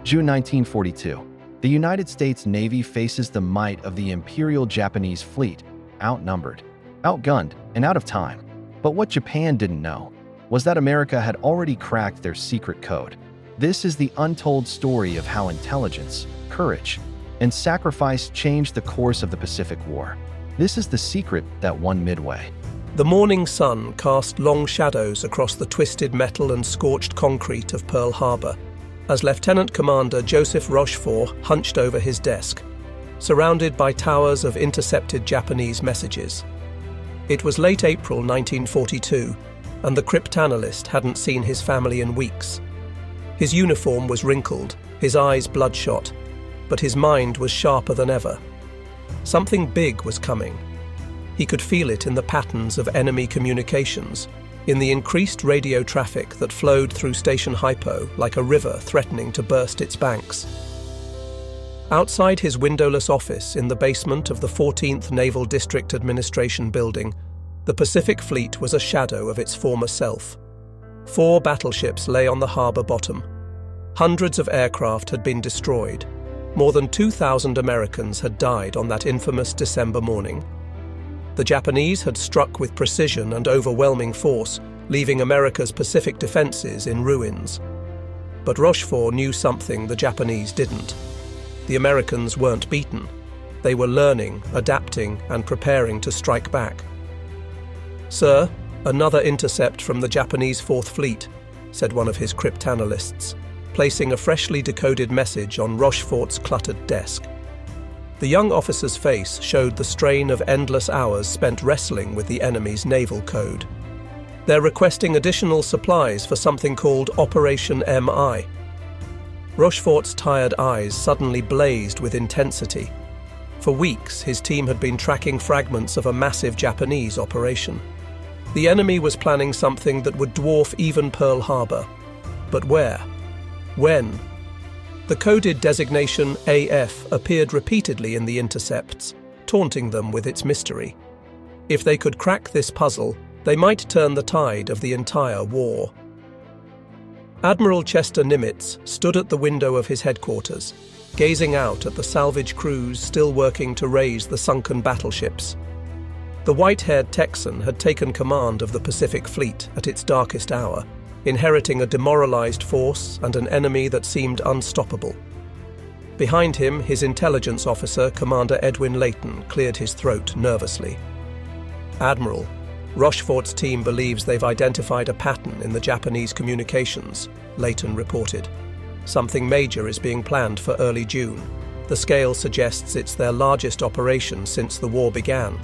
June 1942. The United States Navy faces the might of the Imperial Japanese fleet, outnumbered, outgunned, and out of time. But what Japan didn't know was that America had already cracked their secret code. This is the untold story of how intelligence, courage, and sacrifice changed the course of the Pacific War. This is the secret that won Midway. The morning sun cast long shadows across the twisted metal and scorched concrete of Pearl Harbor as Lieutenant Commander Joseph Rochefort hunched over his desk, surrounded by towers of intercepted Japanese messages. It was late April 1942, and the cryptanalyst hadn't seen his family in weeks. His uniform was wrinkled, his eyes bloodshot, but his mind was sharper than ever. Something big was coming. He could feel it in the patterns of enemy communications, in the increased radio traffic that flowed through Station Hypo like a river threatening to burst its banks. Outside his windowless office in the basement of the 14th Naval District Administration building, the Pacific Fleet was a shadow of its former self. 4 battleships lay on the harbour bottom. Hundreds of aircraft had been destroyed. More than 2,000 Americans had died on that infamous December morning. The Japanese had struck with precision and overwhelming force, leaving America's Pacific defences in ruins. But Rochefort knew something the Japanese didn't. The Americans weren't beaten. They were learning, adapting, and preparing to strike back. "Sir, another intercept from the Japanese Fourth Fleet," said one of his cryptanalysts, placing a freshly decoded message on Rochefort's cluttered desk. The young officer's face showed the strain of endless hours spent wrestling with the enemy's naval code. "They're requesting additional supplies for something called Operation MI." Rochefort's tired eyes suddenly blazed with intensity. For weeks, his team had been tracking fragments of a massive Japanese operation. The enemy was planning something that would dwarf even Pearl Harbor. But where? When? The coded designation AF appeared repeatedly in the intercepts, taunting them with its mystery. If they could crack this puzzle, they might turn the tide of the entire war. Admiral Chester Nimitz stood at the window of his headquarters, gazing out at the salvage crews still working to raise the sunken battleships. The white-haired Texan had taken command of the Pacific Fleet at its darkest hour, inheriting a demoralized force and an enemy that seemed unstoppable. Behind him, his intelligence officer, Commander Edwin Layton, cleared his throat nervously. "Admiral, Rochefort's team believes they've identified a pattern in the Japanese communications," Layton reported. "Something major is being planned for early June. The scale suggests it's their largest operation since the war began."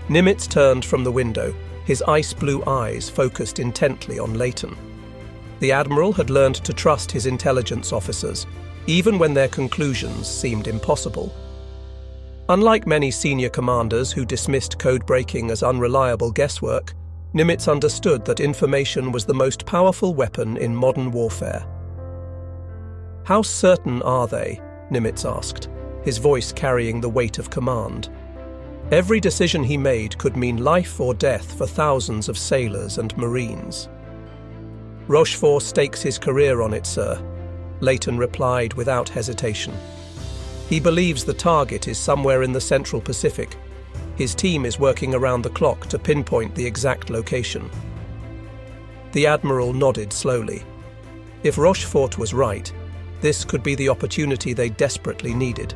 Nimitz turned from the window, his ice-blue eyes focused intently on Layton. The Admiral had learned to trust his intelligence officers, even when their conclusions seemed impossible. Unlike many senior commanders who dismissed code-breaking as unreliable guesswork, Nimitz understood that information was the most powerful weapon in modern warfare. "How certain are they?" Nimitz asked, his voice carrying the weight of command. Every decision he made could mean life or death for thousands of sailors and Marines. "Rochefort stakes his career on it, sir," Layton replied without hesitation. "He believes the target is somewhere in the Central Pacific. His team is working around the clock to pinpoint the exact location." The Admiral nodded slowly. If Rochefort was right, this could be the opportunity they desperately needed.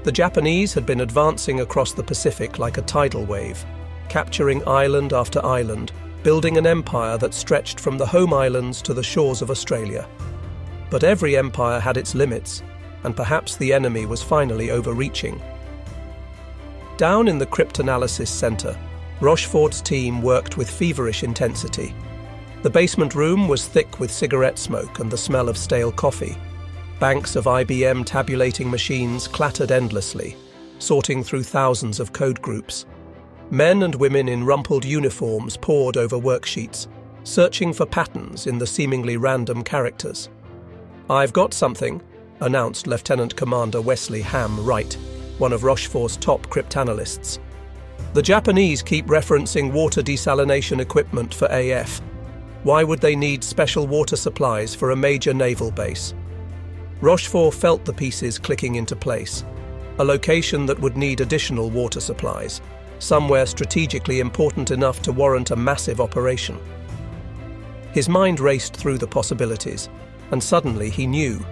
The Japanese had been advancing across the Pacific like a tidal wave, capturing island after island, building an empire that stretched from the home islands to the shores of Australia. But every empire had its limits, and perhaps the enemy was finally overreaching. Down in the Cryptanalysis Center, Rochefort's team worked with feverish intensity. The basement room was thick with cigarette smoke and the smell of stale coffee. Banks of IBM tabulating machines clattered endlessly, sorting through thousands of code groups. Men and women in rumpled uniforms pored over worksheets, searching for patterns in the seemingly random characters. "I've got something," announced Lieutenant Commander Wesley Ham Wright, one of Rochefort's top cryptanalysts. "The Japanese keep referencing water desalination equipment for AF. Why would they need special water supplies for a major naval base?" Rochefort felt the pieces clicking into place. A location that would need additional water supplies, somewhere strategically important enough to warrant a massive operation. His mind raced through the possibilities, and suddenly he knew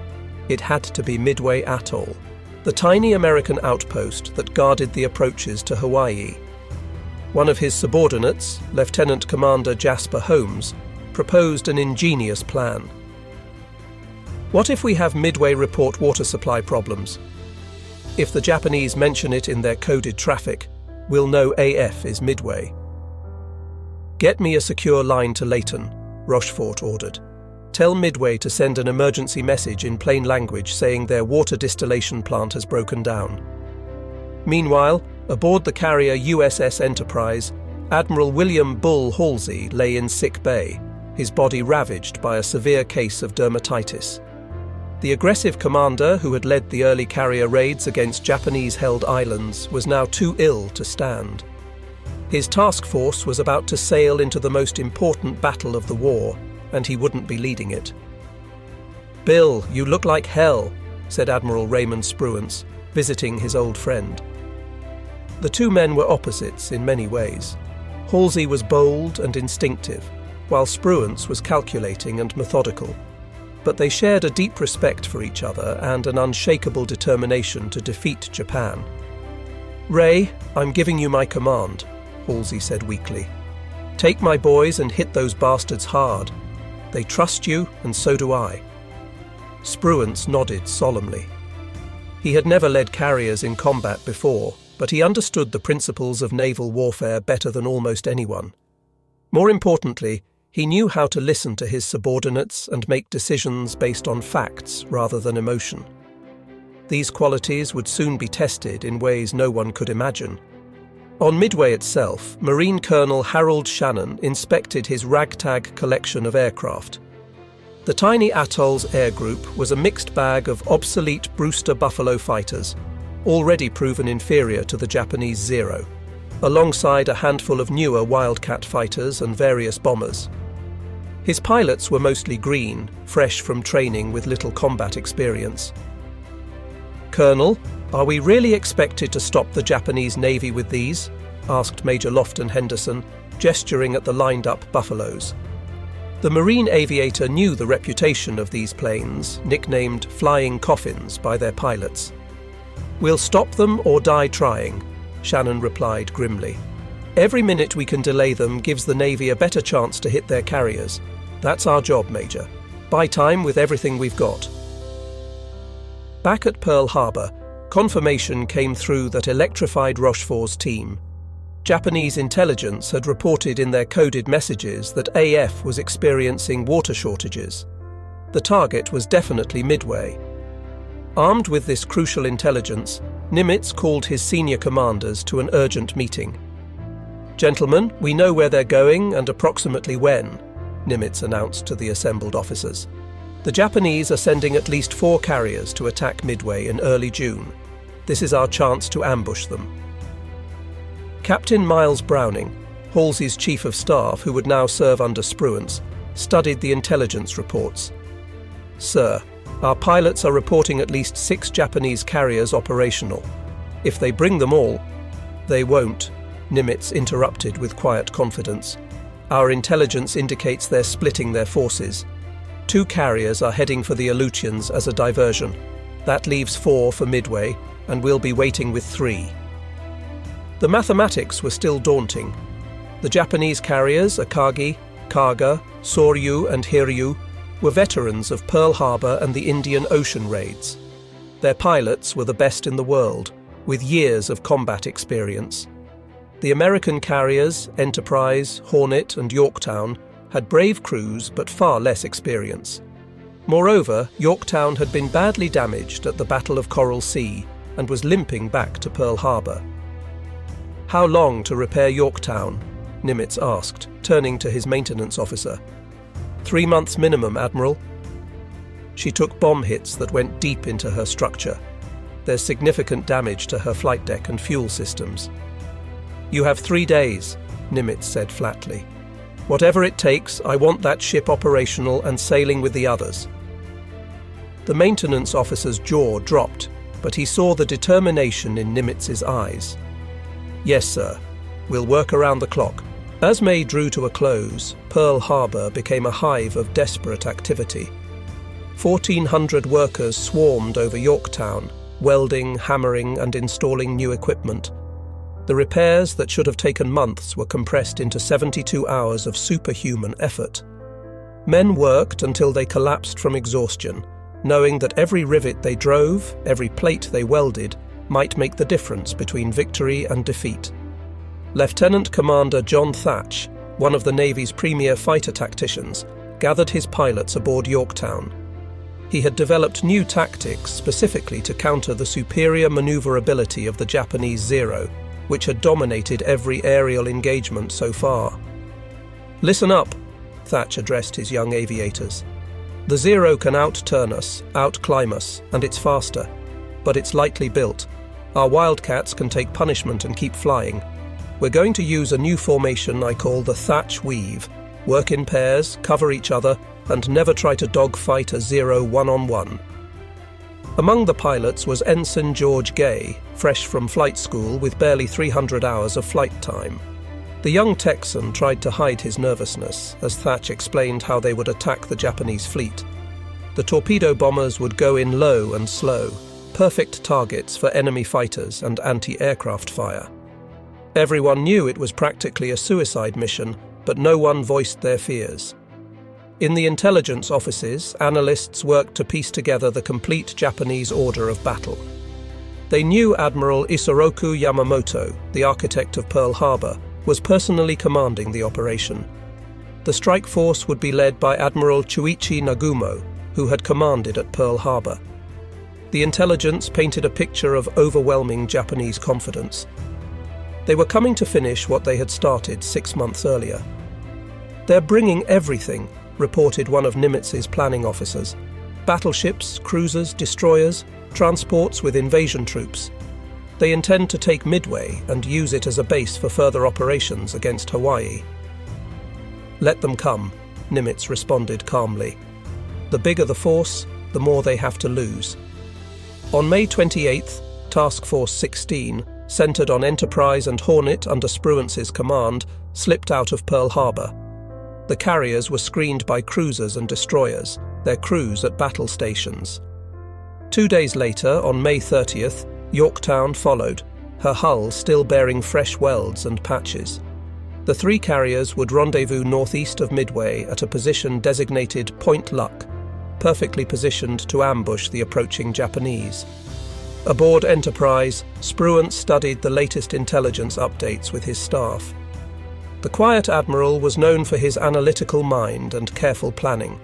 it had to be Midway Atoll, the tiny American outpost that guarded the approaches to Hawaii. One of his subordinates, Lieutenant Commander Jasper Holmes, proposed an ingenious plan. What if we have Midway report water supply problems? If the Japanese mention it in their coded traffic, we'll know AF is Midway. Get me a secure line to Layton, Rochefort ordered. Tell Midway to send an emergency message in plain language saying their water distillation plant has broken down. Meanwhile, aboard the carrier USS Enterprise, Admiral William Bull Halsey lay in sick bay, his body ravaged by a severe case of dermatitis. The aggressive commander who had led the early carrier raids against Japanese-held islands was now too ill to stand. His task force was about to sail into the most important battle of the war, and he wouldn't be leading it. "Bill, you look like hell," said Admiral Raymond Spruance, visiting his old friend. The two men were opposites in many ways. Halsey was bold and instinctive, while Spruance was calculating and methodical. But they shared a deep respect for each other and an unshakable determination to defeat Japan. "Ray, I'm giving you my command," Halsey said weakly. "Take my boys and hit those bastards hard. They trust you, and so do I." Spruance nodded solemnly. He had never led carriers in combat before, but he understood the principles of naval warfare better than almost anyone. More importantly, he knew how to listen to his subordinates and make decisions based on facts rather than emotion. These qualities would soon be tested in ways no one could imagine. On Midway itself, Marine Colonel Harold Shannon inspected his ragtag collection of aircraft. The tiny atoll's air group was a mixed bag of obsolete Brewster Buffalo fighters, already proven inferior to the Japanese Zero, alongside a handful of newer Wildcat fighters and various bombers. His pilots were mostly green, fresh from training with little combat experience. "Colonel, are we really expected to stop the Japanese Navy with these?" asked Major Lofton Henderson, gesturing at the lined-up Buffaloes. The Marine aviator knew the reputation of these planes, nicknamed Flying Coffins by their pilots. "We'll stop them or die trying," Shannon replied grimly. "Every minute we can delay them gives the Navy a better chance to hit their carriers. That's our job, Major. Buy time with everything we've got." Back at Pearl Harbor, confirmation came through that electrified Rochefort's team. Japanese intelligence had reported in their coded messages that AF was experiencing water shortages. The target was definitely Midway. Armed with this crucial intelligence, Nimitz called his senior commanders to an urgent meeting. "Gentlemen, we know where they're going and approximately when," Nimitz announced to the assembled officers. "The Japanese are sending at least 4 carriers to attack Midway in early June. This is our chance to ambush them." Captain Miles Browning, Halsey's chief of staff who would now serve under Spruance, studied the intelligence reports. "Sir, our pilots are reporting at least 6 Japanese carriers operational. If they bring them all—" "They won't," Nimitz interrupted with quiet confidence. "Our intelligence indicates they're splitting their forces. 2 carriers are heading for the Aleutians as a diversion. That leaves 4 for Midway, and we'll be waiting with 3. The mathematics were still daunting. The Japanese carriers, Akagi, Kaga, Soryu and Hiryu, were veterans of Pearl Harbor and the Indian Ocean raids. Their pilots were the best in the world, with years of combat experience. The American carriers, Enterprise, Hornet and Yorktown, had brave crews but far less experience. Moreover, Yorktown had been badly damaged at the Battle of Coral Sea and was limping back to Pearl Harbor. "How long to repair Yorktown?" Nimitz asked, turning to his maintenance officer. 3 months minimum, Admiral." She took bomb hits that went deep into her structure. There's significant damage to her flight deck and fuel systems. "You have 3 days, Nimitz said flatly. "Whatever it takes, I want that ship operational and sailing with the others." The maintenance officer's jaw dropped, but he saw the determination in Nimitz's eyes. "Yes, sir. We'll work around the clock." As May drew to a close, Pearl Harbor became a hive of desperate activity. 1,400 workers swarmed over Yorktown, welding, hammering, and installing new equipment. The repairs that should have taken months were compressed into 72 hours of superhuman effort. Men worked until they collapsed from exhaustion, knowing that every rivet they drove, every plate they welded, might make the difference between victory and defeat. Lieutenant Commander John Thatch, one of the Navy's premier fighter tacticians, gathered his pilots aboard Yorktown. He had developed new tactics specifically to counter the superior maneuverability of the Japanese Zero, which had dominated every aerial engagement so far. "Listen up," Thatch addressed his young aviators. "The Zero can outturn us, outclimb us, and it's faster. But it's lightly built. Our Wildcats can take punishment and keep flying. We're going to use a new formation I call the Thatch Weave. Work in pairs, cover each other, and never try to dogfight a Zero one-on-one." Among the pilots was Ensign George Gay, fresh from flight school with barely 300 hours of flight time. The young Texan tried to hide his nervousness as Thatch explained how they would attack the Japanese fleet. The torpedo bombers would go in low and slow, perfect targets for enemy fighters and anti-aircraft fire. Everyone knew it was practically a suicide mission, but no one voiced their fears. In the intelligence offices, analysts worked to piece together the complete Japanese order of battle. They knew Admiral Isoroku Yamamoto, the architect of Pearl Harbor, was personally commanding the operation. The strike force would be led by Admiral Chuichi Nagumo, who had commanded at Pearl Harbor. The intelligence painted a picture of overwhelming Japanese confidence. They were coming to finish what they had started 6 months earlier. "They're bringing everything," reported one of Nimitz's planning officers. "Battleships, cruisers, destroyers, transports with invasion troops. They intend to take Midway and use it as a base for further operations against Hawaii." "Let them come," Nimitz responded calmly. "The bigger the force, the more they have to lose." On May 28th, Task Force 16, centered on Enterprise and Hornet under Spruance's command, slipped out of Pearl Harbor. The carriers were screened by cruisers and destroyers, their crews at battle stations. 2 days later, on May 30th, Yorktown followed, her hull still bearing fresh welds and patches. The 3 carriers would rendezvous northeast of Midway at a position designated Point Luck, perfectly positioned to ambush the approaching Japanese. Aboard Enterprise, Spruance studied the latest intelligence updates with his staff. The quiet admiral was known for his analytical mind and careful planning.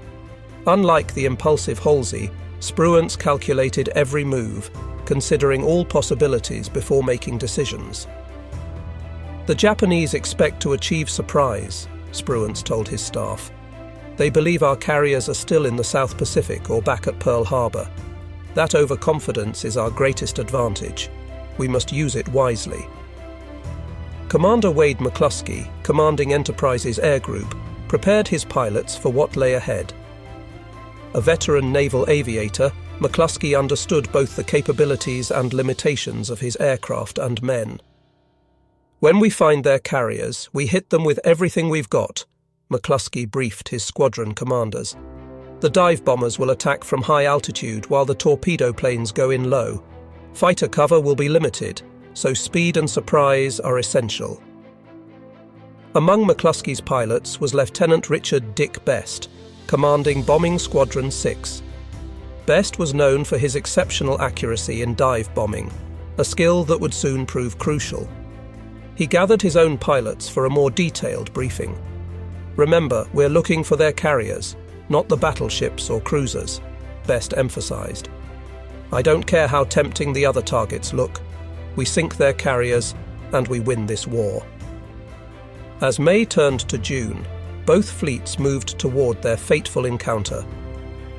Unlike the impulsive Halsey, Spruance calculated every move, considering all possibilities before making decisions. "The Japanese expect to achieve surprise," Spruance told his staff. "They believe our carriers are still in the South Pacific or back at Pearl Harbor. That overconfidence is our greatest advantage. We must use it wisely." Commander Wade McCluskey, commanding Enterprise's air group, prepared his pilots for what lay ahead. A veteran naval aviator, McCluskey understood both the capabilities and limitations of his aircraft and men. "When we find their carriers, we hit them with everything we've got," McCluskey briefed his squadron commanders. "The dive bombers will attack from high altitude while the torpedo planes go in low. Fighter cover will be limited, so speed and surprise are essential." Among McCluskey's pilots was Lieutenant Richard Dick Best, commanding Bombing Squadron 6. Best was known for his exceptional accuracy in dive bombing, a skill that would soon prove crucial. He gathered his own pilots for a more detailed briefing. "Remember, we're looking for their carriers, not the battleships or cruisers," Best emphasized. "I don't care how tempting the other targets look. We sink their carriers, and we win this war." As May turned to June, both fleets moved toward their fateful encounter.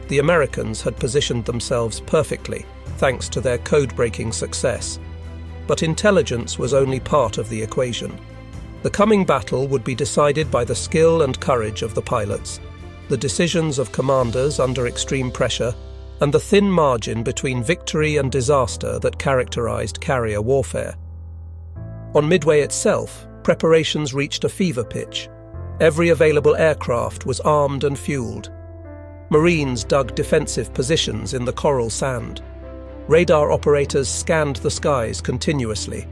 The Americans had positioned themselves perfectly, thanks to their code-breaking success. But intelligence was only part of the equation. The coming battle would be decided by the skill and courage of the pilots, the decisions of commanders under extreme pressure, and the thin margin between victory and disaster that characterized carrier warfare. On Midway itself, preparations reached a fever pitch. Every available aircraft was armed and fueled. Marines dug defensive positions in the coral sand. Radar operators scanned the skies continuously,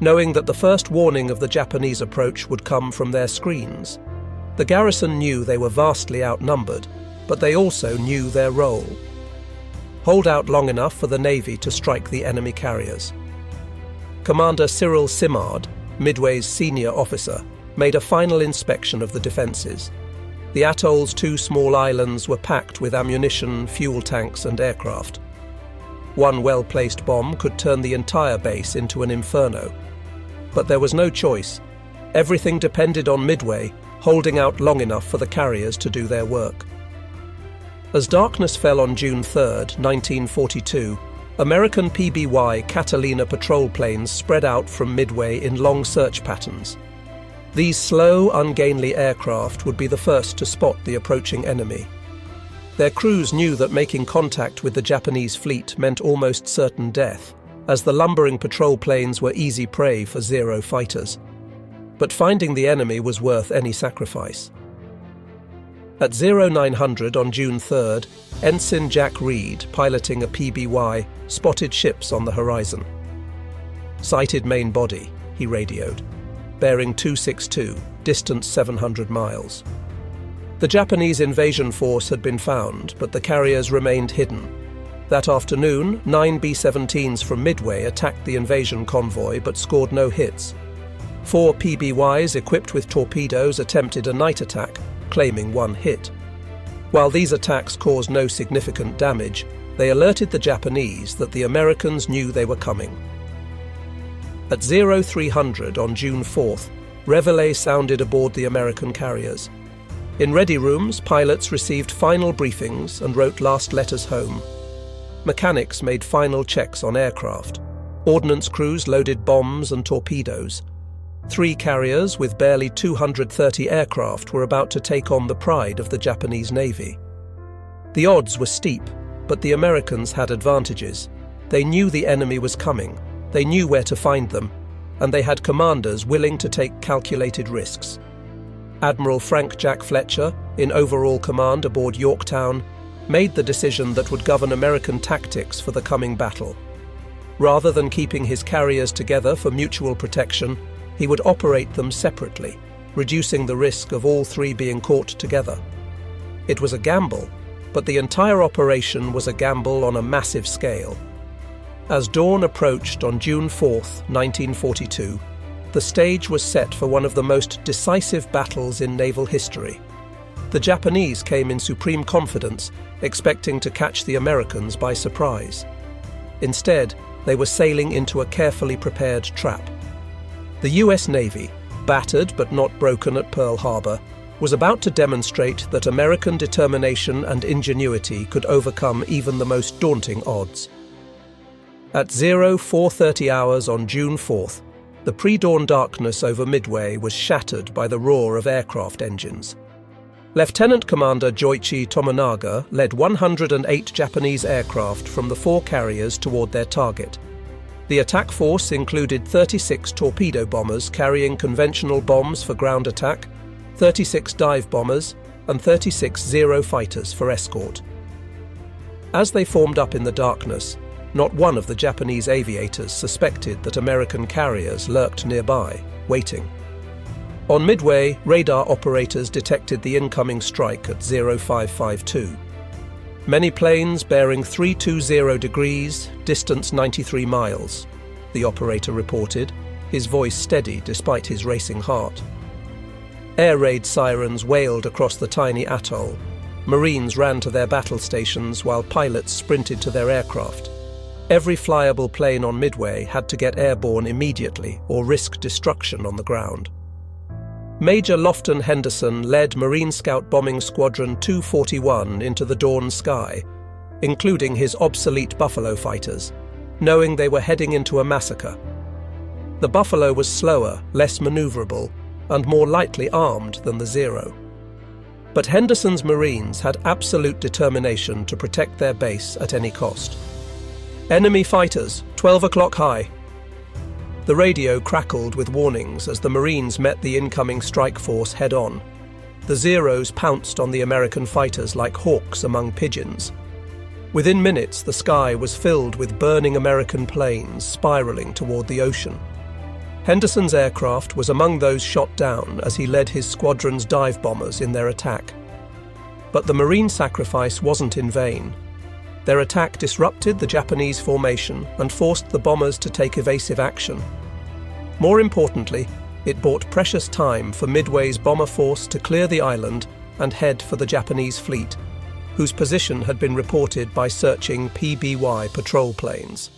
knowing that the first warning of the Japanese approach would come from their screens. The garrison knew they were vastly outnumbered, but they also knew their role. Hold out long enough for the Navy to strike the enemy carriers. Commander Cyril Simard, Midway's senior officer, made a final inspection of the defences. The atoll's 2 small islands were packed with ammunition, fuel tanks and aircraft. One well-placed bomb could turn the entire base into an inferno. But there was no choice. Everything depended on Midway holding out long enough for the carriers to do their work. As darkness fell on June 3, 1942, American PBY Catalina patrol planes spread out from Midway in long search patterns. These slow, ungainly aircraft would be the first to spot the approaching enemy. Their crews knew that making contact with the Japanese fleet meant almost certain death, as the lumbering patrol planes were easy prey for Zero fighters. But finding the enemy was worth any sacrifice. At 0900 on June 3rd, Ensign Jack Reed, piloting a PBY, spotted ships on the horizon. "Sighted main body," he radioed. "Bearing 262, distance 700 miles. The Japanese invasion force had been found, but the carriers remained hidden. That afternoon, 9 B-17s from Midway attacked the invasion convoy but scored no hits. 4 PBYs equipped with torpedoes attempted a night attack, claiming 1 hit. While these attacks caused no significant damage, they alerted the Japanese that the Americans knew they were coming. At 0300 on June 4th, reveille sounded aboard the American carriers. In ready rooms, pilots received final briefings and wrote last letters home. Mechanics made final checks on aircraft. Ordnance crews loaded bombs and torpedoes. 3 carriers with barely 230 aircraft were about to take on the pride of the Japanese Navy. The odds were steep, but the Americans had advantages. They knew the enemy was coming, they knew where to find them, and they had commanders willing to take calculated risks. Admiral Frank Jack Fletcher, in overall command aboard Yorktown, made the decision that would govern American tactics for the coming battle. Rather than keeping his carriers together for mutual protection, he would operate them separately, reducing the risk of all 3 being caught together. It was a gamble, but the entire operation was a gamble on a massive scale. As dawn approached on June 4, 1942, the stage was set for one of the most decisive battles in naval history. The Japanese came in supreme confidence, expecting to catch the Americans by surprise. Instead, they were sailing into a carefully prepared trap. The US Navy, battered but not broken at Pearl Harbor, was about to demonstrate that American determination and ingenuity could overcome even the most daunting odds. At 0430 hours on June 4th, the pre-dawn darkness over Midway was shattered by the roar of aircraft engines. Lieutenant Commander Joichi Tomonaga led 108 Japanese aircraft from the 4 carriers toward their target. The attack force included 36 torpedo bombers carrying conventional bombs for ground attack, 36 dive bombers, and 36 Zero fighters for escort. As they formed up in the darkness, not one of the Japanese aviators suspected that American carriers lurked nearby, waiting. On Midway, radar operators detected the incoming strike at 0552. Many planes bearing 320 degrees, distance 93 miles, the operator reported, his voice steady despite his racing heart. Air raid sirens wailed across the tiny atoll. Marines ran to their battle stations while pilots sprinted to their aircraft. Every flyable plane on Midway had to get airborne immediately or risk destruction on the ground. Major Lofton Henderson led Marine Scout Bombing Squadron 241 into the dawn sky, including his obsolete Buffalo fighters, knowing they were heading into a massacre. The Buffalo was slower, less maneuverable, and more lightly armed than the Zero. But Henderson's Marines had absolute determination to protect their base at any cost. "Enemy fighters, 12 o'clock high." The radio crackled with warnings as the Marines met the incoming strike force head-on. The Zeros pounced on the American fighters like hawks among pigeons. Within minutes, the sky was filled with burning American planes spiraling toward the ocean. Henderson's aircraft was among those shot down as he led his squadron's dive bombers in their attack. But the Marine sacrifice wasn't in vain. Their attack disrupted the Japanese formation and forced the bombers to take evasive action. More importantly, it bought precious time for Midway's bomber force to clear the island and head for the Japanese fleet, whose position had been reported by searching PBY patrol planes.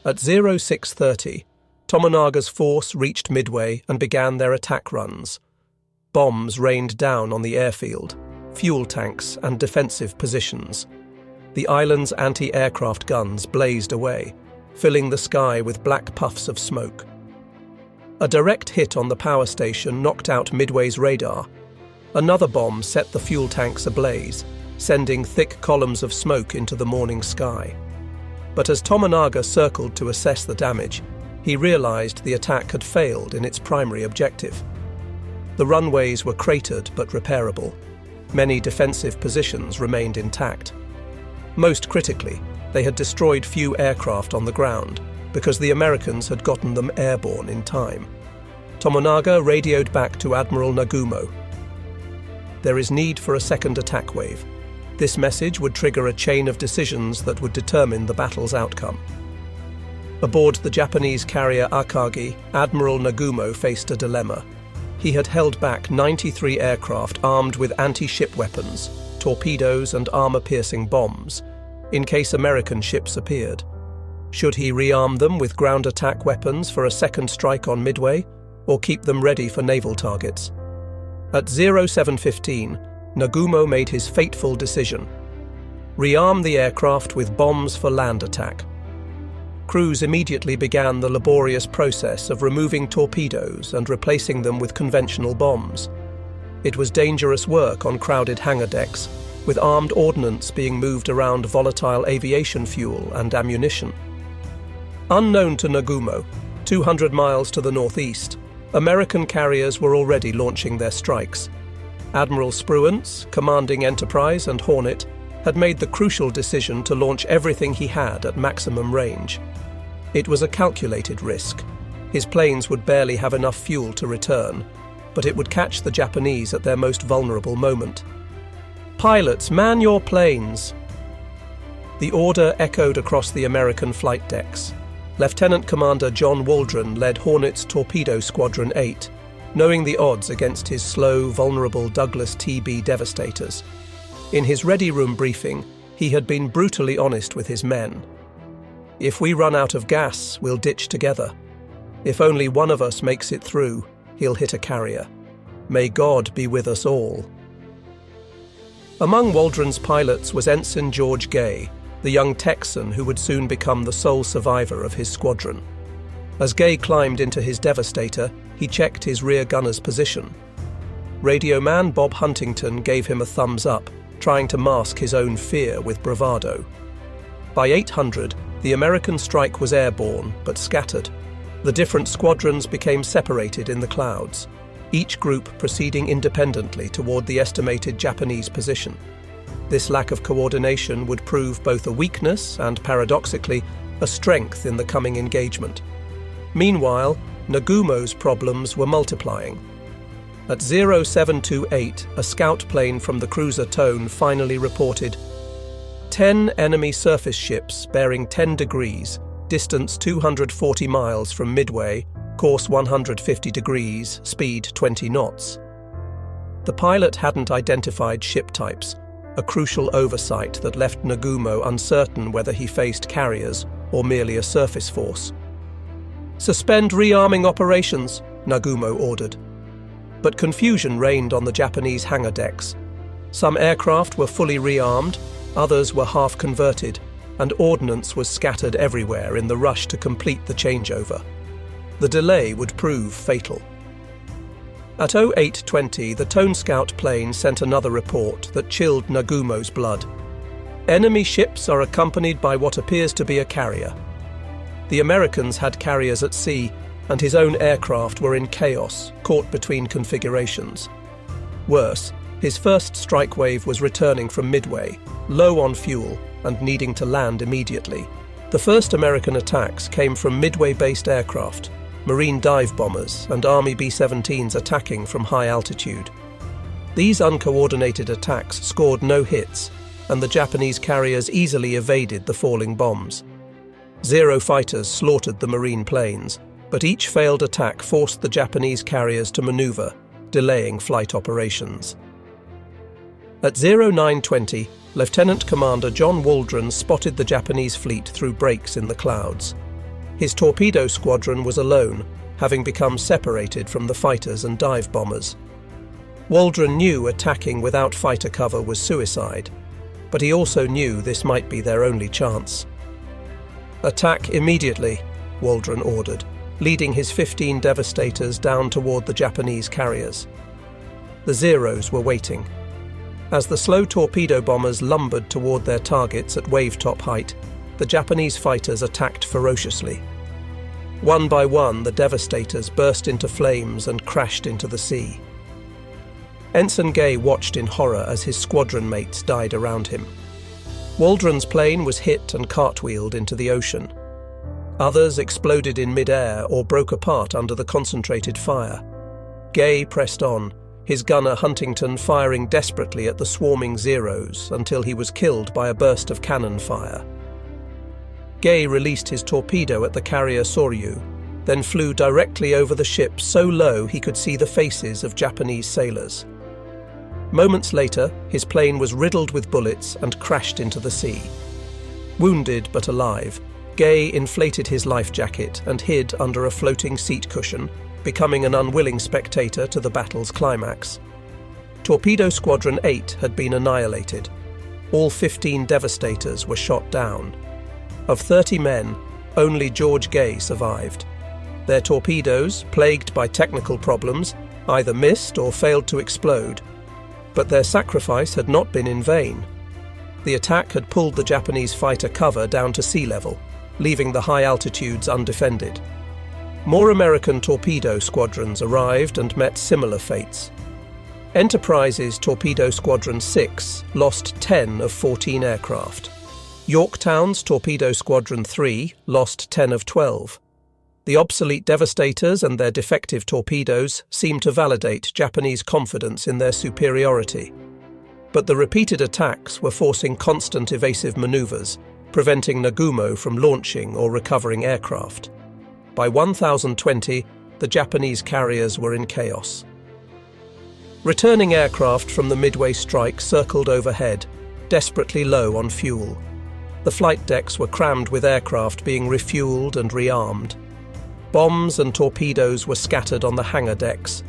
At 0630, Tomonaga's force reached Midway and began their attack runs. Bombs rained down on the airfield, fuel tanks and defensive positions. The island's anti-aircraft guns blazed away, filling the sky with black puffs of smoke. A direct hit on the power station knocked out Midway's radar. Another bomb set the fuel tanks ablaze, sending thick columns of smoke into the morning sky. But as Tomonaga circled to assess the damage, he realized the attack had failed in its primary objective. The runways were cratered but repairable. Many defensive positions remained intact. Most critically, they had destroyed few aircraft on the ground because the Americans had gotten them airborne in time. Tomonaga radioed back to Admiral Nagumo. "There is need for a second attack wave. This message would trigger a chain of decisions that would determine the battle's outcome." Aboard the Japanese carrier Akagi, Admiral Nagumo faced a dilemma. He had held back 93 aircraft armed with anti-ship weapons, torpedoes and armor-piercing bombs, in case American ships appeared. Should he rearm them with ground attack weapons for a second strike on Midway, or keep them ready for naval targets? At 0715, Nagumo made his fateful decision. Rearm the aircraft with bombs for land attack. Crews immediately began the laborious process of removing torpedoes and replacing them with conventional bombs. It was dangerous work on crowded hangar decks, with armed ordnance being moved around volatile aviation fuel and ammunition. Unknown to Nagumo, 200 miles to the northeast, American carriers were already launching their strikes. Admiral Spruance, commanding Enterprise and Hornet, had made the crucial decision to launch everything he had at maximum range. It was a calculated risk. His planes would barely have enough fuel to return, but it would catch the Japanese at their most vulnerable moment. "Pilots, man your planes!" The order echoed across the American flight decks. Lieutenant Commander John Waldron led Hornet's Torpedo Squadron 8, knowing the odds against his slow, vulnerable Douglas TB Devastators. In his ready room briefing, he had been brutally honest with his men. "If we run out of gas, we'll ditch together. If only one of us makes it through, he'll hit a carrier. May God be with us all." Among Waldron's pilots was Ensign George Gay, the young Texan who would soon become the sole survivor of his squadron. As Gay climbed into his Devastator, he checked his rear gunner's position. Radio man Bob Huntington gave him a thumbs up, trying to mask his own fear with bravado. By 800, the American strike was airborne, but scattered. The different squadrons became separated in the clouds, each group proceeding independently toward the estimated Japanese position. This lack of coordination would prove both a weakness and, paradoxically, a strength in the coming engagement. Meanwhile, Nagumo's problems were multiplying. At 0728, a scout plane from the cruiser Tone finally reported 10 enemy surface ships bearing 10 degrees, distance 240 miles from Midway, course 150 degrees, speed 20 knots. The pilot hadn't identified ship types, a crucial oversight that left Nagumo uncertain whether he faced carriers or merely a surface force. "Suspend rearming operations," Nagumo ordered. But confusion reigned on the Japanese hangar decks. Some aircraft were fully rearmed, others were half converted, and ordnance was scattered everywhere in the rush to complete the changeover. The delay would prove fatal. At 0820, the Tone Scout plane sent another report that chilled Nagumo's blood. Enemy ships are accompanied by what appears to be a carrier. The Americans had carriers at sea, and his own aircraft were in chaos, caught between configurations. Worse, his first strike wave was returning from Midway, low on fuel and needing to land immediately. The first American attacks came from Midway-based aircraft, Marine dive bombers and Army B-17s attacking from high altitude. These uncoordinated attacks scored no hits, and the Japanese carriers easily evaded the falling bombs. Zero fighters slaughtered the Marine planes, but each failed attack forced the Japanese carriers to maneuver, delaying flight operations. At 0920, Lieutenant Commander John Waldron spotted the Japanese fleet through breaks in the clouds. His torpedo squadron was alone, having become separated from the fighters and dive bombers. Waldron knew attacking without fighter cover was suicide, but he also knew this might be their only chance. "Attack immediately," Waldron ordered, leading his 15 Devastators down toward the Japanese carriers. The Zeros were waiting. As the slow torpedo bombers lumbered toward their targets at wave-top height, the Japanese fighters attacked ferociously. One by one, the Devastators burst into flames and crashed into the sea. Ensign Gay watched in horror as his squadron mates died around him. Waldron's plane was hit and cartwheeled into the ocean. Others exploded in mid-air or broke apart under the concentrated fire. Gay pressed on, his gunner Huntington firing desperately at the swarming Zeros until he was killed by a burst of cannon fire. Gay released his torpedo at the carrier Soryu, then flew directly over the ship so low he could see the faces of Japanese sailors. Moments later, his plane was riddled with bullets and crashed into the sea. Wounded but alive, Gay inflated his life jacket and hid under a floating seat cushion, becoming an unwilling spectator to the battle's climax. Torpedo Squadron 8 had been annihilated. All 15 Devastators were shot down. Of 30 men, only George Gay survived. Their torpedoes, plagued by technical problems, either missed or failed to explode. But their sacrifice had not been in vain. The attack had pulled the Japanese fighter cover down to sea level, leaving the high altitudes undefended. More American torpedo squadrons arrived and met similar fates. Enterprise's Torpedo Squadron 6 lost 10 of 14 aircraft. Yorktown's Torpedo Squadron 3 lost 10 of 12. The obsolete Devastators and their defective torpedoes seemed to validate Japanese confidence in their superiority. But the repeated attacks were forcing constant evasive maneuvers, preventing Nagumo from launching or recovering aircraft. By 1020, the Japanese carriers were in chaos. Returning aircraft from the Midway strike circled overhead, desperately low on fuel. The flight decks were crammed with aircraft being refueled and rearmed. Bombs and torpedoes were scattered on the hangar decks.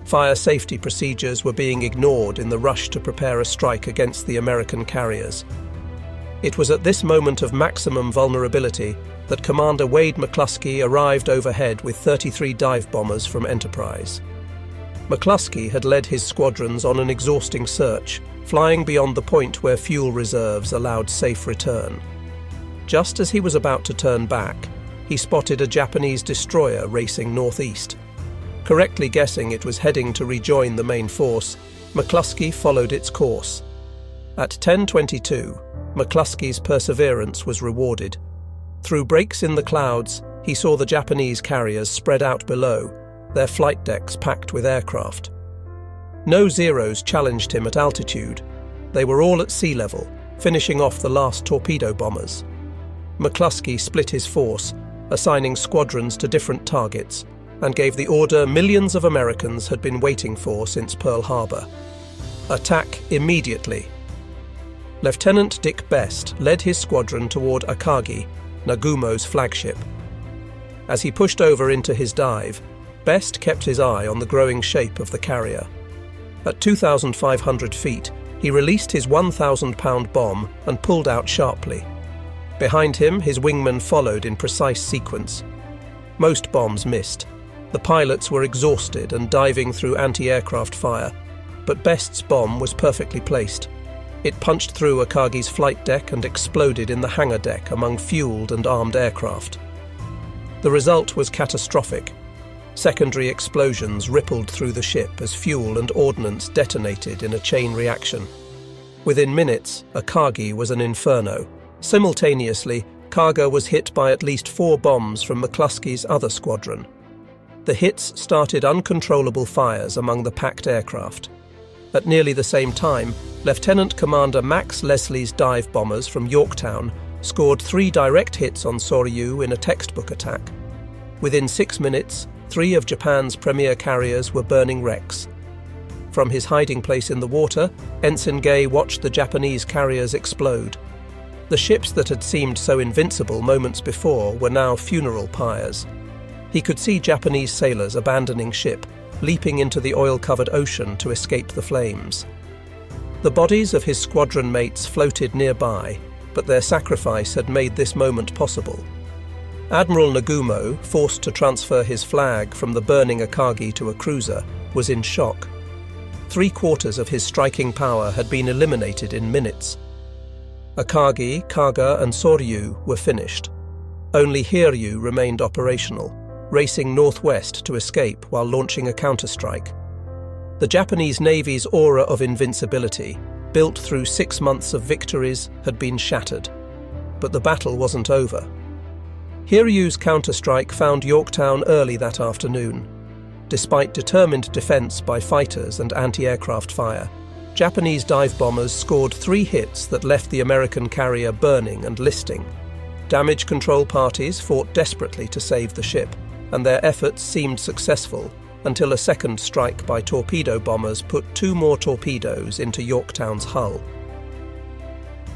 Fire safety procedures were being ignored in the rush to prepare a strike against the American carriers. It was at this moment of maximum vulnerability that Commander Wade McCluskey arrived overhead with 33 dive bombers from Enterprise. McCluskey had led his squadrons on an exhausting search, flying beyond the point where fuel reserves allowed safe return. Just as he was about to turn back, he spotted a Japanese destroyer racing northeast. Correctly guessing it was heading to rejoin the main force, McCluskey followed its course. At 10:22, McCluskey's perseverance was rewarded. Through breaks in the clouds, he saw the Japanese carriers spread out below, their flight decks packed with aircraft. No Zeros challenged him at altitude. They were all at sea level, finishing off the last torpedo bombers. McCluskey split his force, assigning squadrons to different targets, and gave the order millions of Americans had been waiting for since Pearl Harbor. Attack immediately. Lieutenant Dick Best led his squadron toward Akagi, Nagumo's flagship. As he pushed over into his dive, Best kept his eye on the growing shape of the carrier. At 2,500 feet, he released his 1,000-pound bomb and pulled out sharply. Behind him, his wingmen followed in precise sequence. Most bombs missed. The pilots were exhausted and diving through anti-aircraft fire, but Best's bomb was perfectly placed. It punched through Akagi's flight deck and exploded in the hangar deck among fueled and armed aircraft. The result was catastrophic. Secondary explosions rippled through the ship as fuel and ordnance detonated in a chain reaction. Within minutes, Akagi was an inferno. Simultaneously, Kaga was hit by at least 4 bombs from McCluskey's other squadron. The hits started uncontrollable fires among the packed aircraft. At nearly the same time, Lieutenant Commander Max Leslie's dive bombers from Yorktown scored 3 direct hits on Soryu in a textbook attack. Within 6 minutes, 3 of Japan's premier carriers were burning wrecks. From his hiding place in the water, Ensign Gay watched the Japanese carriers explode. The ships that had seemed so invincible moments before were now funeral pyres. He could see Japanese sailors abandoning ship, leaping into the oil-covered ocean to escape the flames. The bodies of his squadron mates floated nearby, but their sacrifice had made this moment possible. Admiral Nagumo, forced to transfer his flag from the burning Akagi to a cruiser, was in shock. 3/4 of his striking power had been eliminated in minutes. Akagi, Kaga and Soryu were finished. Only Hiryu remained operational, racing northwest to escape while launching a counterstrike. The Japanese Navy's aura of invincibility, built through 6 months of victories, had been shattered. But the battle wasn't over. Hiryu's counterstrike found Yorktown early that afternoon. Despite determined defense by fighters and anti-aircraft fire, Japanese dive bombers scored 3 hits that left the American carrier burning and listing. Damage control parties fought desperately to save the ship, and their efforts seemed successful until a second strike by torpedo bombers put 2 more torpedoes into Yorktown's hull.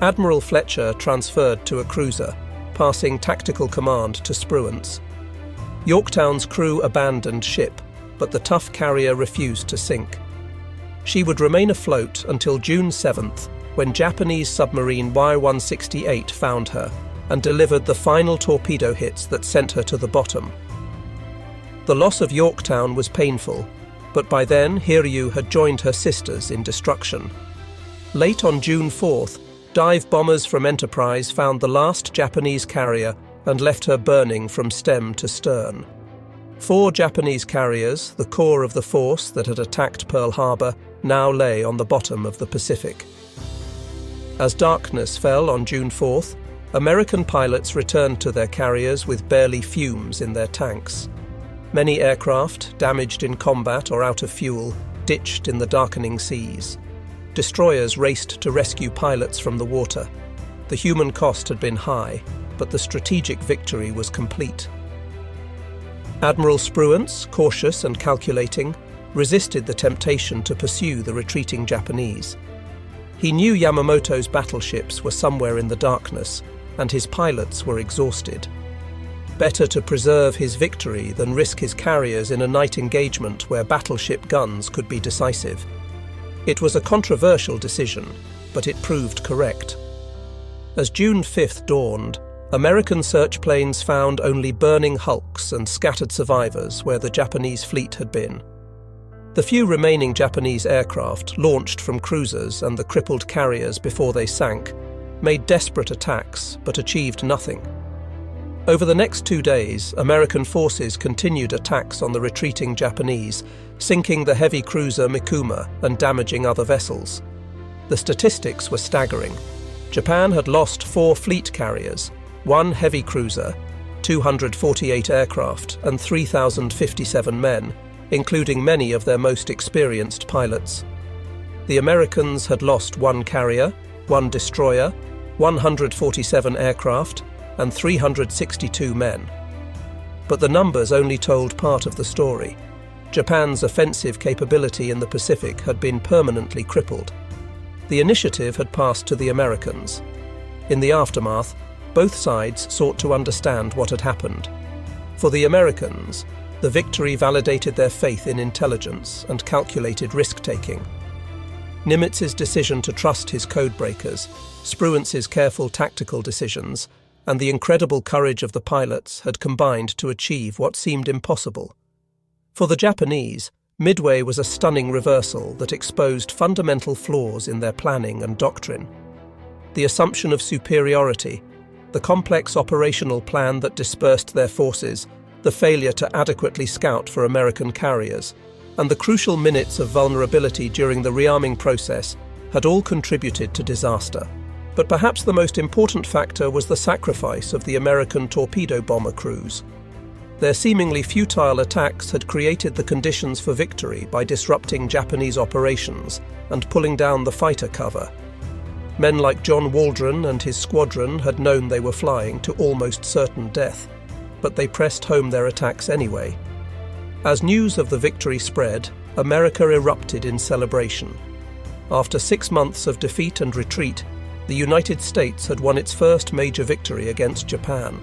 Admiral Fletcher transferred to a cruiser, passing tactical command to Spruance. Yorktown's crew abandoned ship, but the tough carrier refused to sink. She would remain afloat until June 7th, when Japanese submarine Y-168 found her and delivered the final torpedo hits that sent her to the bottom. The loss of Yorktown was painful, but by then Hiryu had joined her sisters in destruction. Late on June 4th, dive bombers from Enterprise found the last Japanese carrier and left her burning from stem to stern. 4 Japanese carriers, the core of the force that had attacked Pearl Harbor, now lay on the bottom of the Pacific. As darkness fell on June 4th, American pilots returned to their carriers with barely fumes in their tanks. Many aircraft, damaged in combat or out of fuel, ditched in the darkening seas. Destroyers raced to rescue pilots from the water. The human cost had been high, but the strategic victory was complete. Admiral Spruance, cautious and calculating, resisted the temptation to pursue the retreating Japanese. He knew Yamamoto's battleships were somewhere in the darkness, and his pilots were exhausted. Better to preserve his victory than risk his carriers in a night engagement where battleship guns could be decisive. It was a controversial decision, but it proved correct. As June 5th dawned, American search planes found only burning hulks and scattered survivors where the Japanese fleet had been. The few remaining Japanese aircraft, launched from cruisers and the crippled carriers before they sank, made desperate attacks but achieved nothing. Over the next 2 days, American forces continued attacks on the retreating Japanese, sinking the heavy cruiser Mikuma and damaging other vessels. The statistics were staggering. Japan had lost 4 fleet carriers, 1 heavy cruiser, 248 aircraft, and 3,057 men, including many of their most experienced pilots. The Americans had lost 1 carrier, 1 destroyer, 147 aircraft, and 362 men. But the numbers only told part of the story. Japan's offensive capability in the Pacific had been permanently crippled. The initiative had passed to the Americans. In the aftermath, both sides sought to understand what had happened. For the Americans, the victory validated their faith in intelligence and calculated risk-taking. Nimitz's decision to trust his codebreakers, Spruance's careful tactical decisions, and the incredible courage of the pilots had combined to achieve what seemed impossible. For the Japanese, Midway was a stunning reversal that exposed fundamental flaws in their planning and doctrine. The assumption of superiority, the complex operational plan that dispersed their forces, the failure to adequately scout for American carriers, and the crucial minutes of vulnerability during the rearming process had all contributed to disaster. But perhaps the most important factor was the sacrifice of the American torpedo bomber crews. Their seemingly futile attacks had created the conditions for victory by disrupting Japanese operations and pulling down the fighter cover. Men like John Waldron and his squadron had known they were flying to almost certain death, but they pressed home their attacks anyway. As news of the victory spread, America erupted in celebration. After 6 months of defeat and retreat, the United States had won its first major victory against Japan.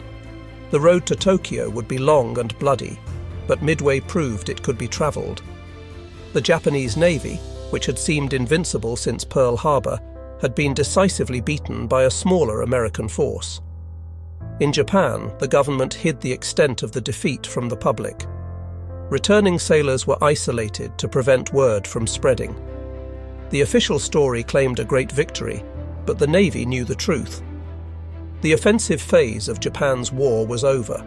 The road to Tokyo would be long and bloody, but Midway proved it could be travelled. The Japanese Navy, which had seemed invincible since Pearl Harbor, had been decisively beaten by a smaller American force. In Japan, the government hid the extent of the defeat from the public. Returning sailors were isolated to prevent word from spreading. The official story claimed a great victory, but the Navy knew the truth. The offensive phase of Japan's war was over.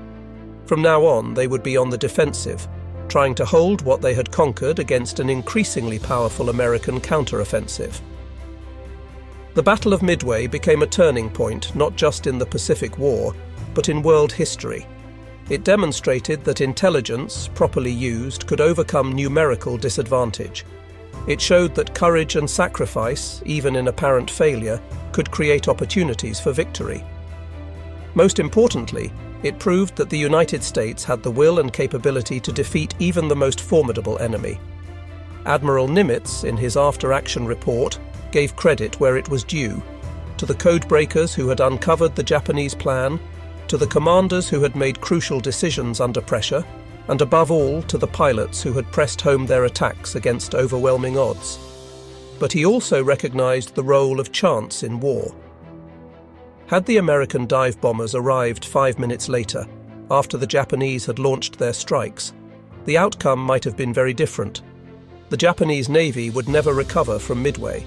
From now on, they would be on the defensive, trying to hold what they had conquered against an increasingly powerful American counteroffensive. The Battle of Midway became a turning point not just in the Pacific War, but in world history. It demonstrated that intelligence, properly used, could overcome numerical disadvantage. It showed that courage and sacrifice, even in apparent failure, could create opportunities for victory. Most importantly, it proved that the United States had the will and capability to defeat even the most formidable enemy. Admiral Nimitz, in his after-action report, gave credit where it was due, to the codebreakers who had uncovered the Japanese plan, to the commanders who had made crucial decisions under pressure, and above all to the pilots who had pressed home their attacks against overwhelming odds. But he also recognized the role of chance in war. Had the American dive bombers arrived 5 minutes later, after the Japanese had launched their strikes, the outcome might have been very different. The Japanese Navy would never recover from Midway.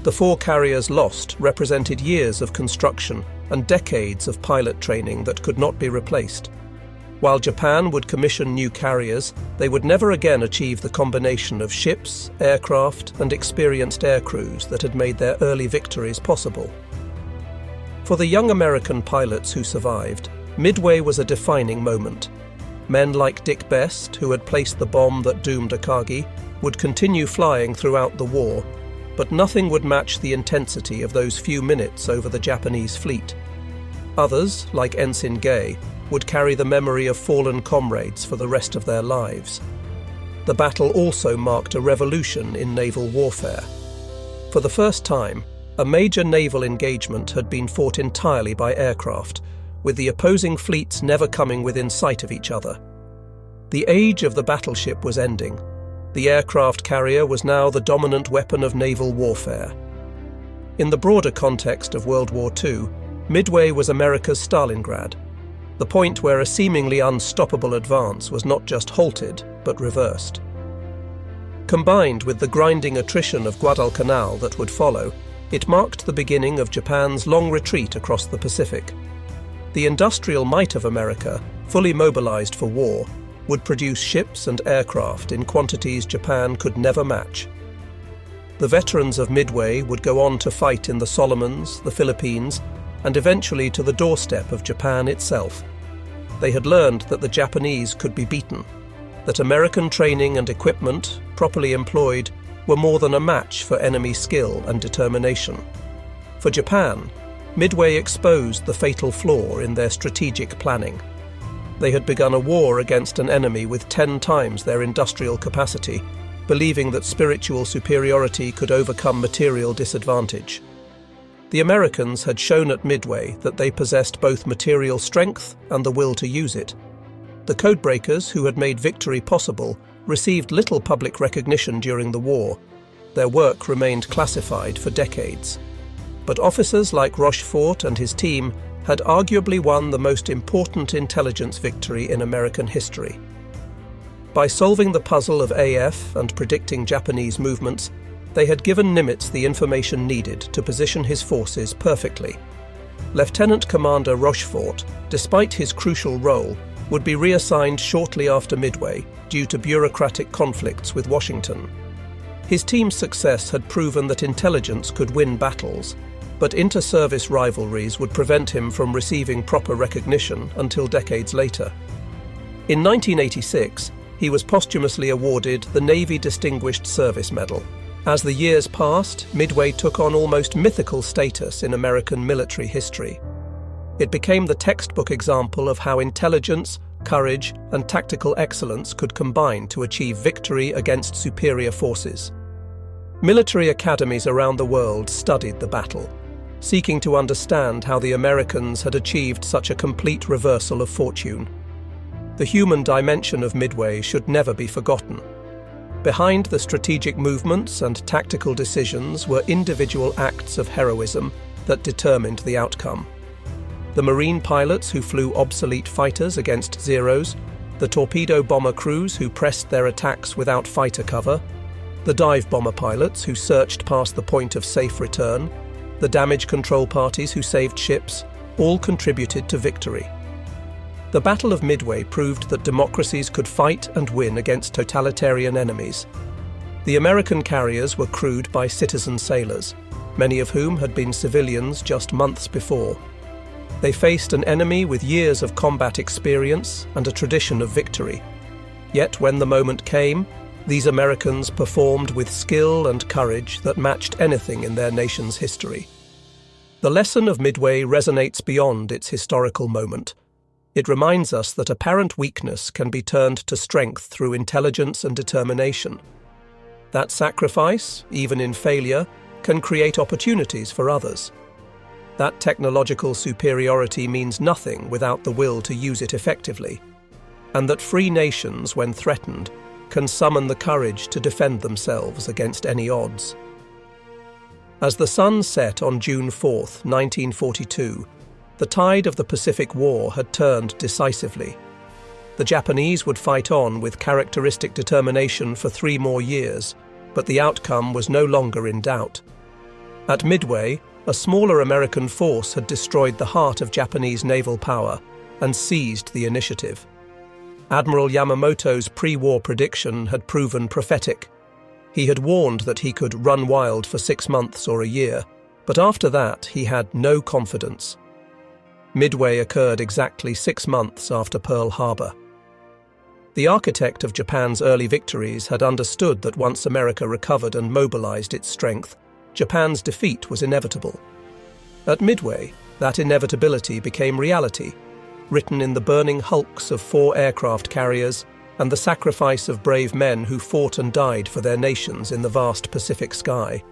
The 4 carriers lost represented years of construction and decades of pilot training that could not be replaced. While Japan would commission new carriers, they would never again achieve the combination of ships, aircraft, and experienced air crews that had made their early victories possible. For the young American pilots who survived, Midway was a defining moment. Men like Dick Best, who had placed the bomb that doomed Akagi, would continue flying throughout the war, but nothing would match the intensity of those few minutes over the Japanese fleet. Others, like Ensign Gay, would carry the memory of fallen comrades for the rest of their lives. The battle also marked a revolution in naval warfare. For the first time, a major naval engagement had been fought entirely by aircraft, with the opposing fleets never coming within sight of each other. The age of the battleship was ending. The aircraft carrier was now the dominant weapon of naval warfare. In the broader context of World War II, Midway was America's Stalingrad, the point where a seemingly unstoppable advance was not just halted, but reversed. Combined with the grinding attrition of Guadalcanal that would follow, it marked the beginning of Japan's long retreat across the Pacific. The industrial might of America, fully mobilized for war, would produce ships and aircraft in quantities Japan could never match. The veterans of Midway would go on to fight in the Solomons, the Philippines, and eventually to the doorstep of Japan itself. They had learned that the Japanese could be beaten, that American training and equipment, properly employed, were more than a match for enemy skill and determination. For Japan, Midway exposed the fatal flaw in their strategic planning. They had begun a war against an enemy with 10 times their industrial capacity, believing that spiritual superiority could overcome material disadvantage. The Americans had shown at Midway that they possessed both material strength and the will to use it. The codebreakers, who had made victory possible, received little public recognition during the war. Their work remained classified for decades. But officers like Rochefort and his team had arguably won the most important intelligence victory in American history. By solving the puzzle of AF and predicting Japanese movements, they had given Nimitz the information needed to position his forces perfectly. Lieutenant Commander Rochefort, despite his crucial role, would be reassigned shortly after Midway due to bureaucratic conflicts with Washington. His team's success had proven that intelligence could win battles, but inter-service rivalries would prevent him from receiving proper recognition until decades later. In 1986, he was posthumously awarded the Navy Distinguished Service Medal. As the years passed, Midway took on almost mythical status in American military history. It became the textbook example of how intelligence, courage, and tactical excellence could combine to achieve victory against superior forces. Military academies around the world studied the battle, seeking to understand how the Americans had achieved such a complete reversal of fortune. The human dimension of Midway should never be forgotten. Behind the strategic movements and tactical decisions were individual acts of heroism that determined the outcome. The Marine pilots who flew obsolete fighters against Zeros, the torpedo bomber crews who pressed their attacks without fighter cover, the dive bomber pilots who searched past the point of safe return, the damage control parties who saved ships, all contributed to victory. The Battle of Midway proved that democracies could fight and win against totalitarian enemies. The American carriers were crewed by citizen sailors, many of whom had been civilians just months before. They faced an enemy with years of combat experience and a tradition of victory. Yet when the moment came, these Americans performed with skill and courage that matched anything in their nation's history. The lesson of Midway resonates beyond its historical moment. It reminds us that apparent weakness can be turned to strength through intelligence and determination. That sacrifice, even in failure, can create opportunities for others. That technological superiority means nothing without the will to use it effectively, and that free nations, when threatened, can summon the courage to defend themselves against any odds. As the sun set on June 4, 1942, the tide of the Pacific War had turned decisively. The Japanese would fight on with characteristic determination for 3 more years, but the outcome was no longer in doubt. At Midway, a smaller American force had destroyed the heart of Japanese naval power and seized the initiative. Admiral Yamamoto's pre-war prediction had proven prophetic. He had warned that he could run wild for 6 months or a year, but after that he had no confidence. Midway occurred exactly 6 months after Pearl Harbor. The architect of Japan's early victories had understood that once America recovered and mobilized its strength, Japan's defeat was inevitable. At Midway, that inevitability became reality, written in the burning hulks of 4 aircraft carriers and the sacrifice of brave men who fought and died for their nations in the vast Pacific sky.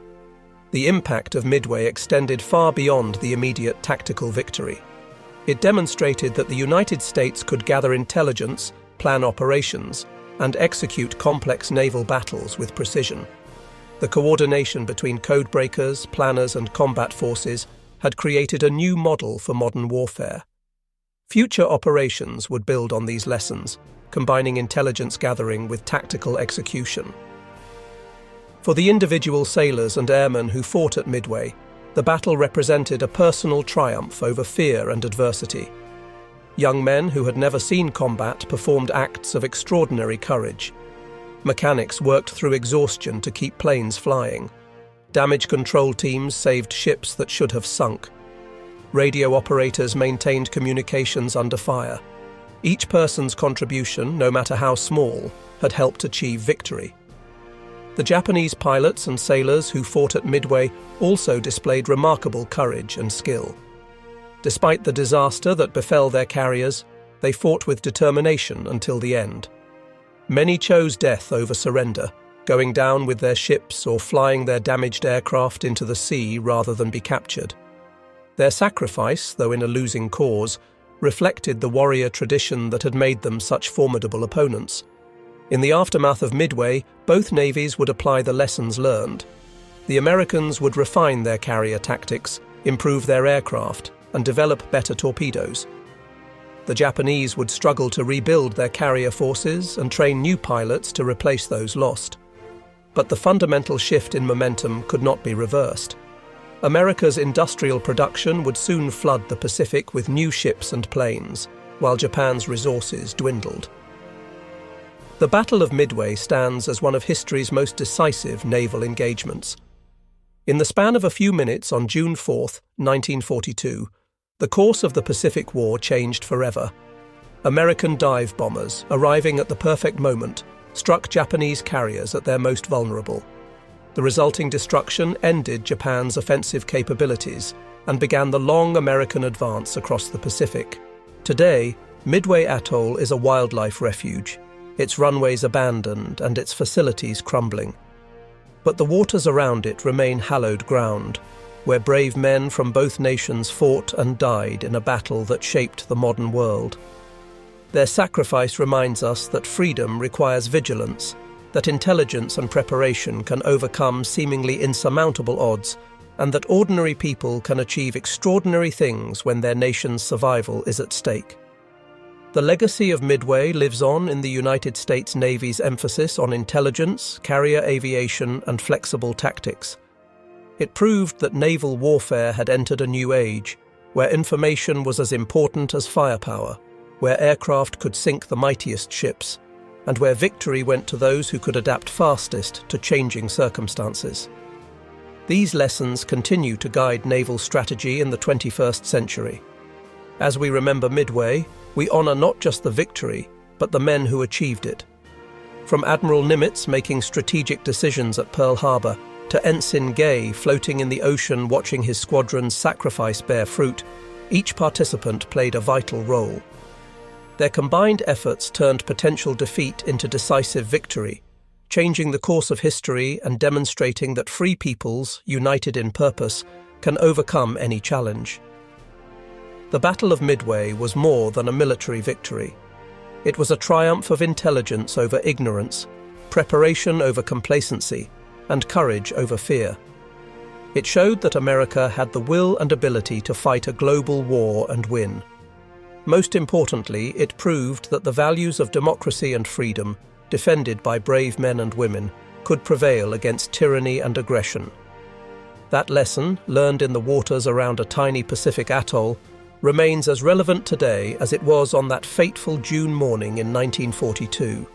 The impact of Midway extended far beyond the immediate tactical victory. It demonstrated that the United States could gather intelligence, plan operations, and execute complex naval battles with precision. The coordination between codebreakers, planners, and combat forces had created a new model for modern warfare. Future operations would build on these lessons, combining intelligence gathering with tactical execution. For the individual sailors and airmen who fought at Midway, the battle represented a personal triumph over fear and adversity. Young men who had never seen combat performed acts of extraordinary courage. Mechanics worked through exhaustion to keep planes flying. Damage control teams saved ships that should have sunk. Radio operators maintained communications under fire. Each person's contribution, no matter how small, had helped achieve victory. The Japanese pilots and sailors who fought at Midway also displayed remarkable courage and skill. Despite the disaster that befell their carriers, they fought with determination until the end. Many chose death over surrender, going down with their ships or flying their damaged aircraft into the sea rather than be captured. Their sacrifice, though in a losing cause, reflected the warrior tradition that had made them such formidable opponents. In the aftermath of Midway, both navies would apply the lessons learned. The Americans would refine their carrier tactics, improve their aircraft, and develop better torpedoes. The Japanese would struggle to rebuild their carrier forces and train new pilots to replace those lost. But the fundamental shift in momentum could not be reversed. America's industrial production would soon flood the Pacific with new ships and planes, while Japan's resources dwindled. The Battle of Midway stands as one of history's most decisive naval engagements. In the span of a few minutes on June 4, 1942, the course of the Pacific War changed forever. American dive bombers, arriving at the perfect moment, struck Japanese carriers at their most vulnerable. The resulting destruction ended Japan's offensive capabilities and began the long American advance across the Pacific. Today, Midway Atoll is a wildlife refuge, its runways abandoned and its facilities crumbling. But the waters around it remain hallowed ground, where brave men from both nations fought and died in a battle that shaped the modern world. Their sacrifice reminds us that freedom requires vigilance, that intelligence and preparation can overcome seemingly insurmountable odds, and that ordinary people can achieve extraordinary things when their nation's survival is at stake. The legacy of Midway lives on in the United States Navy's emphasis on intelligence, carrier aviation, and flexible tactics. It proved that naval warfare had entered a new age, where information was as important as firepower, where aircraft could sink the mightiest ships, and where victory went to those who could adapt fastest to changing circumstances. These lessons continue to guide naval strategy in the 21st century. As we remember Midway, we honor not just the victory, but the men who achieved it. From Admiral Nimitz making strategic decisions at Pearl Harbor, to Ensign Gay floating in the ocean watching his squadron's sacrifice bear fruit, each participant played a vital role. Their combined efforts turned potential defeat into decisive victory, changing the course of history and demonstrating that free peoples, united in purpose, can overcome any challenge. The Battle of Midway was more than a military victory. It was a triumph of intelligence over ignorance, preparation over complacency, and courage over fear. It showed that America had the will and ability to fight a global war and win. Most importantly, it proved that the values of democracy and freedom, defended by brave men and women, could prevail against tyranny and aggression. That lesson, learned in the waters around a tiny Pacific atoll, remains as relevant today as it was on that fateful June morning in 1942.